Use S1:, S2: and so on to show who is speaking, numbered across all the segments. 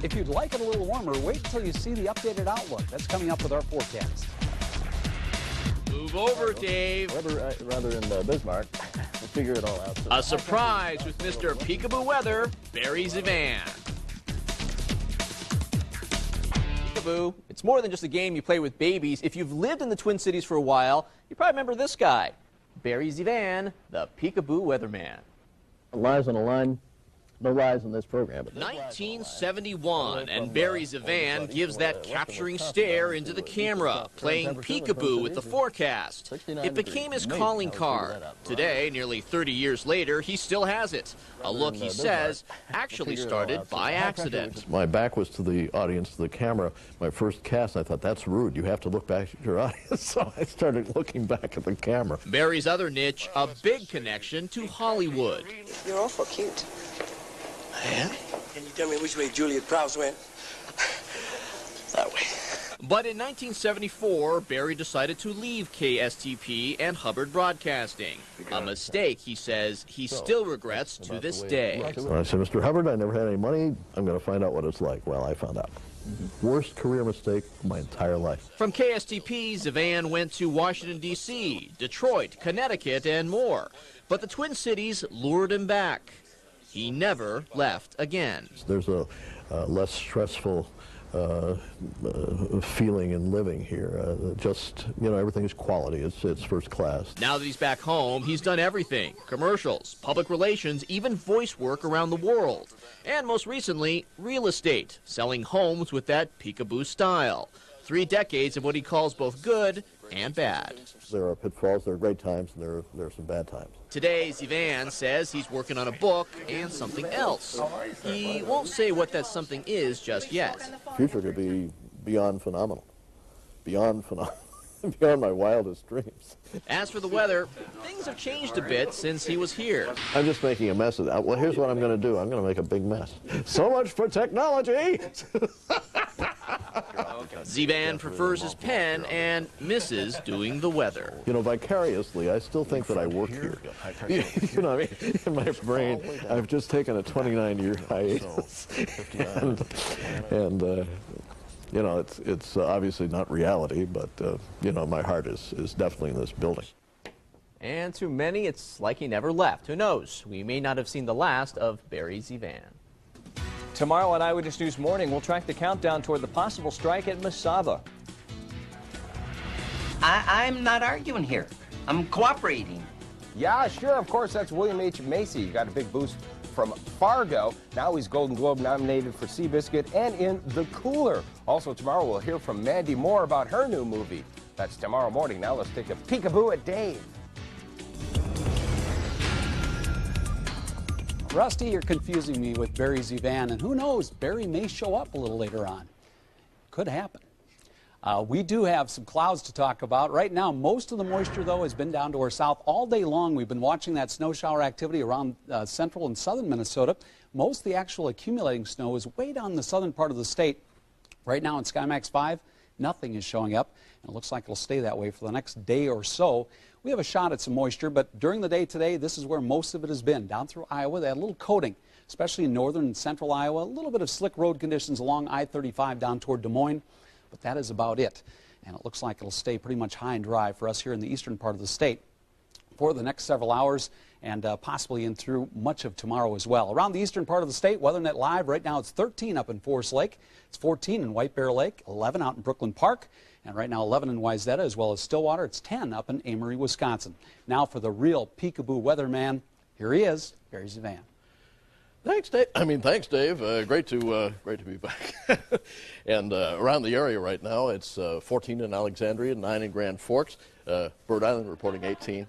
S1: If you'd like it a little warmer, wait until you see the updated outlook. That's coming up with our forecast.
S2: Move over, Dave.
S3: Rather in Bismarck. We'll figure it all out.
S2: A surprise with Mr. Peekaboo Weather, Barry Zivan. Peekaboo, it's more than just a game you play with babies. If you've lived in the Twin Cities for a while, you probably remember this guy, Barry Zivan, the Peekaboo Weatherman.
S3: Lies on the line. No lies in this program.
S2: 1971, and Barry Zivan gives that capturing stare into the camera, playing peekaboo with the forecast. It became his calling card. Today, nearly 30 years later, he still has it. A look, he says, actually started by accident.
S4: My back was to the audience, to the camera. My first cast, I thought, that's rude. You have to look back at your audience. So I started looking back at the camera.
S2: Barry's other niche, a big connection to Hollywood.
S5: You're awful cute.
S6: Yeah? Can you tell me which way Juliet Prowse went? That way.
S2: But in 1974, Barry decided to leave KSTP and Hubbard Broadcasting. A mistake, he says, he still regrets to this day.
S4: When I said, Mr. Hubbard, I never had any money. I'm going to find out what it's like. Well, I found out. Worst career mistake of my entire life.
S2: From KSTP, Zivan went to Washington, D.C., Detroit, Connecticut, and more. But the Twin Cities lured him back. He never left again.
S4: There's a less stressful feeling in living here. Just, you know, everything is quality. It's first class.
S2: Now that he's back home, he's done everything. Commercials, public relations, even voice work around the world. And most recently, real estate, selling homes with that peekaboo style. 3 decades of what he calls both good and bad.
S4: There are pitfalls, there are great times, and there are some bad times.
S2: Today, Zivan says he's working on a book and something else. He won't say what that something is just yet.
S4: The future could be beyond phenomenal. Beyond my wildest dreams.
S2: As for the weather, things have changed a bit since he was here.
S4: I'm just making a mess of that. Well, here's what I'm going to do. I'm going to make a big mess. So much for technology!
S2: Zivan prefers his pen and misses doing the weather.
S4: You know, vicariously, I still think that I work here. You know, I mean, in my brain, I've just taken a 29-year hiatus. and you know, it's obviously not reality, but, you know, my heart is definitely in this building.
S7: And to many, it's like he never left. Who knows? We may not have seen the last of Barry Zivan.
S8: Tomorrow on Eyewitness News Morning, we'll track the countdown toward the possible strike at Mesaba.
S9: I'm not arguing here. I'm cooperating.
S10: Yeah, sure. Of course, that's William H. Macy. He got a big boost from Fargo. Now he's Golden Globe nominated for Seabiscuit and in The Cooler. Also tomorrow, we'll hear from Mandy Moore about her new movie. That's tomorrow morning. Now let's take a peekaboo at Dave.
S1: Rusty, you're confusing me with Barry Zivan, and who knows, Barry may show up a little later on. Could happen. We do have some clouds to talk about. Right now, most of the moisture, though, has been down to our south all day long. We've been watching that snow shower activity around central and southern Minnesota. Most of the actual accumulating snow is way down in the southern part of the state. Right now in SkyMax 5, nothing is showing up, and it looks like it'll stay that way for the next day or so. We have a shot at some moisture, but during the day today, this is where most of it has been. Down through Iowa, they had a little coating, especially in northern and central Iowa. A little bit of slick road conditions along I-35 down toward Des Moines, but that is about it. And it looks like it'll stay pretty much high and dry for us here in the eastern part of the state for the next several hours and possibly in through much of tomorrow as well. Around the eastern part of the state, WeatherNet Live, right now it's 13 up in Forest Lake. It's 14 in White Bear Lake, 11 out in Brooklyn Park, and right now 11 in Wayzata as well as Stillwater. It's 10 up in Amory, Wisconsin. Now for the real peekaboo weatherman, here he is, Barry Zivan.
S4: Thanks, Dave. Thanks, Dave. Great to be back. And around the area right now, it's 14 in Alexandria, 9 in Grand Forks. Bird Island reporting 18.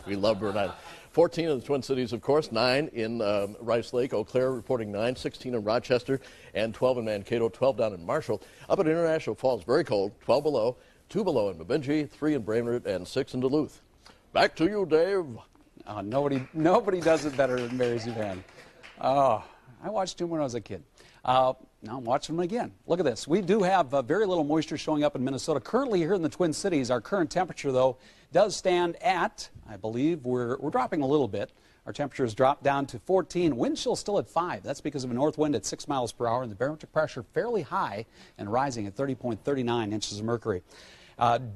S4: We love Bird Island. 14 in the Twin Cities, of course, 9 in Rice Lake. Eau Claire reporting 9, 16 in Rochester, and 12 in Mankato, 12 down in Marshall. Up at International Falls, very cold, 12 below, 2 below in Bemidji, 3 in Brainerd, and 6 in Duluth. Back to you, Dave.
S1: Nobody does it better than Barry Zivan. Oh, I watched him when I was a kid. Now I'm watching him again. Look at this. We do have very little moisture showing up in Minnesota. Currently here in the Twin Cities, our current temperature, though, does stand at, I believe, we're dropping a little bit. Our temperatures drop down to 14. Wind chill still at 5. That's because of a north wind at 6 miles per hour, and the barometric pressure fairly high and rising at 30.39 inches of mercury.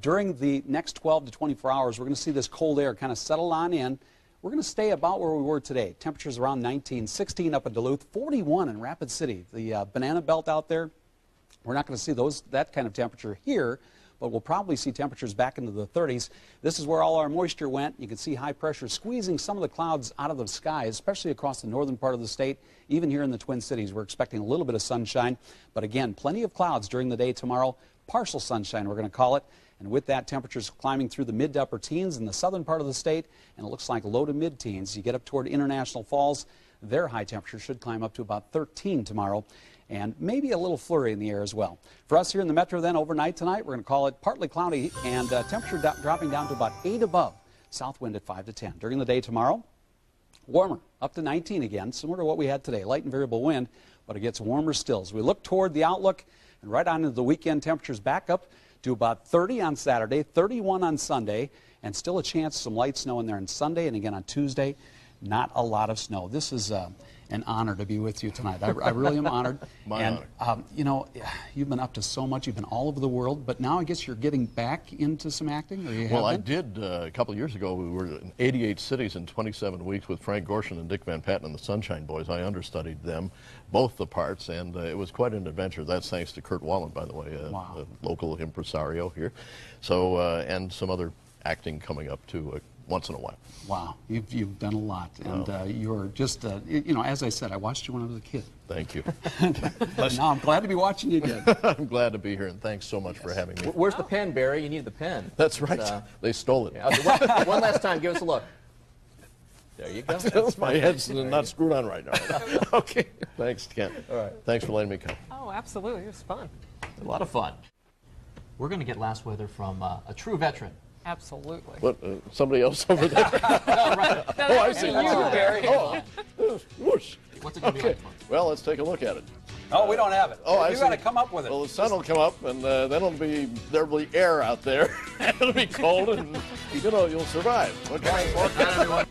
S1: During the next 12 to 24 hours, we're going to see this cold air kind of settle on in. We're going to stay about where we were today. Temperatures around 19, 16 up in Duluth, 41 in Rapid City. The banana belt out there, we're not going to see that kind of temperature here, but we'll probably see temperatures back into the 30s. This is where all our moisture went. You can see high pressure squeezing some of the clouds out of the sky, especially across the northern part of the state. Even here in the Twin Cities, we're expecting a little bit of sunshine, but again, plenty of clouds during the day tomorrow. Partial sunshine, we're going to call it. And with that, temperatures climbing through the mid to upper teens in the southern part of the state, and it looks like low to mid teens. You get up toward International Falls, their high temperature should climb up to about 13 tomorrow, and maybe a little flurry in the air as well. For us here in the metro then, overnight tonight, we're going to call it partly cloudy, and temperature dropping down to about 8 above, south wind at 5 to 10. During the day tomorrow, warmer, up to 19 again, similar to what we had today. Light and variable wind, but it gets warmer still. As we look toward the outlook and right on into the weekend, temperatures back up to about 30 on Saturday, 31 on Sunday, and still a chance of some light snow in there on Sunday, and again on Tuesday, not a lot of snow. This is an honor to be with you tonight. I really am honored.
S4: My
S1: honor. You know, you've been up to so much. You've been all over the world, but now I guess you're getting back into some acting, or you
S4: Well, I
S1: have been?
S4: did a couple of years ago. We were in 88 cities in 27 weeks with Frank Gorshin and Dick Van Patten and the Sunshine Boys. I understudied them, both the parts, and it was quite an adventure. That's thanks to Kurt Wallen, by the way, a local impresario here. So, and some other acting coming up too. Once in a while.
S1: Wow, you've done a lot, and you're just, you know, as I said, I watched you when I was a kid.
S4: Thank you.
S1: Now I'm glad to be watching you again.
S4: I'm glad to be here, and thanks so much for having me.
S7: Where's the pen, Barry? You need the pen.
S4: That's right. They stole it.
S7: Yeah, one last time, give us a look. There you go.
S4: My head's not screwed on right now. Okay. Thanks, Kent.
S7: All right.
S4: Thanks for letting me come.
S5: Oh, absolutely. It was fun.
S7: A lot of fun. We're going to get last weather from a true veteran.
S5: Absolutely.
S4: What? Somebody else over there?
S5: Oh,
S4: I see.
S5: You, Barry.
S4: Oh, whoosh.
S7: What's it going to be like for us?
S4: Well, let's take a look at it.
S1: Oh, we don't have it.
S4: Oh, I
S1: you
S4: see.
S1: got to come up with it.
S4: Well, the sun will come up, and then there'll be air out there. It'll be cold, and you'll survive. Okay.